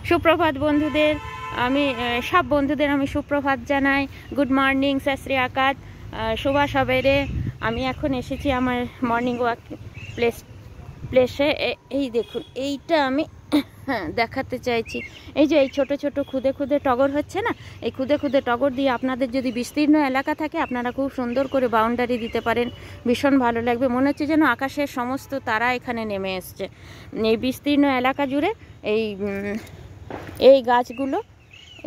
সুপ্রভাত বন্ধুদের, আমি সব বন্ধুদের আমি সুপ্রভাত জানাই। গুড মর্নিং, সত শ্রী আকাল, শুভ সবেরে। আমি এখন এসেছি আমার মর্নিং ওয়াক প্লেসে। এই দেখুন, এইটা আমি দেখাতে চাইছি। এই যে এই ছোট ছোট খুদে খুদে টগর হচ্ছে না, এই খুদে খুদে টগর দিয়ে আপনাদের যদি বিস্তীর্ণ এলাকা থাকে আপনারা খুব সুন্দর করে বাউন্ডারি দিতে পারেন, ভীষণ ভালো লাগবে। মনে হচ্ছে যেন আকাশের সমস্ত তারা এখানে নেমে এসছে এই বিস্তীর্ণ এলাকা জুড়ে। এই গাছগুলো,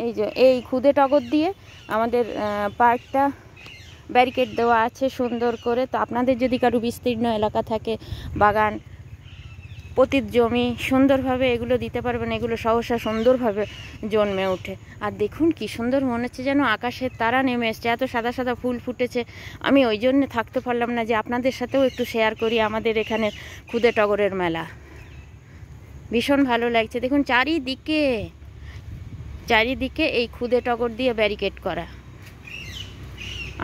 এই যে এই খুদে টগর দিয়ে আমাদের পার্কটা ব্যারিকেড দেওয়া আছে সুন্দর করে। তো আপনাদের যদি কারো বিস্তীর্ণ এলাকা থাকে, বাগান, পতিত জমি, সুন্দরভাবে এগুলো দিতে পারবেন। এগুলো সহসা সুন্দরভাবে জন্মে ওঠে। আর দেখুন কি সুন্দর, মনে হচ্ছে যেন আকাশের তারা নেমে এসছে, এত সাদা সাদা ফুল ফুটেছে। আমি ওই জন্যে থাকতে পারলাম না যে আপনাদের সাথেও একটু শেয়ার করি আমাদের এখানে খুদে টগরের মেলা। ভীষণ ভালো লাগছে। দেখুন চারিদিকে এই খুদে টগর দিয়ে ব্যারিকেড করা।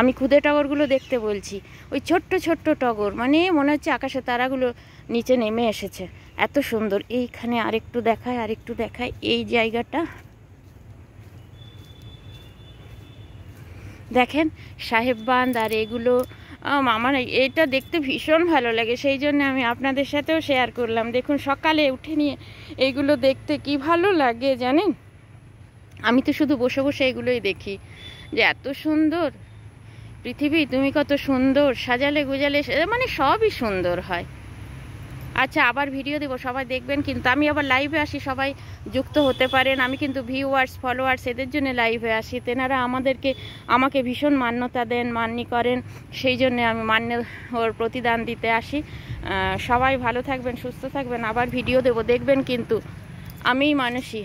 আমি খুদে টগরগুলো দেখতে বলছি, ওই ছোট্ট ছোট্ট টগর, মানে মনে হচ্ছে আকাশে তারাগুলো নিচে নেমে এসেছে, এত সুন্দর। এইখানে আরেকটু দেখায় এই জায়গাটা দেখেন, সাহেব বাঁধ। আর এগুলো আমার এটা দেখতে ভীষণ ভালো লাগে, সেই জন্য আমি আপনাদের সাথেও শেয়ার করলাম। দেখুন সকালে উঠে নিয়ে এইগুলো দেখতে কি ভালো লাগে জানেন। আমি তো শুধু বসে বসে এগুলোই দেখি যে এত সুন্দর পৃথিবী, তুমি কত সুন্দর, সাজালে গুজালে মানে সবই সুন্দর হয়। আচ্ছা, আবার ভিডিও দেবো, সবাই দেখবেন কিন্তু। আমি আবার লাইভে আসি, সবাই যুক্ত হতে পারেন। আমি কিন্তু ভিউয়ার্স, ফলোয়ার্স এদের জন্য লাইভে আসি। তেনারা আমাকে ভীষণ মান্যতা দেন, মান্য করেন, সেই জন্য আমি ওর প্রতিদান দিতে আসি। সবাই ভালো থাকবেন, সুস্থ থাকবেন, আবার ভিডিও দেবো, দেখবেন কিন্তু। আমিই মানুষই।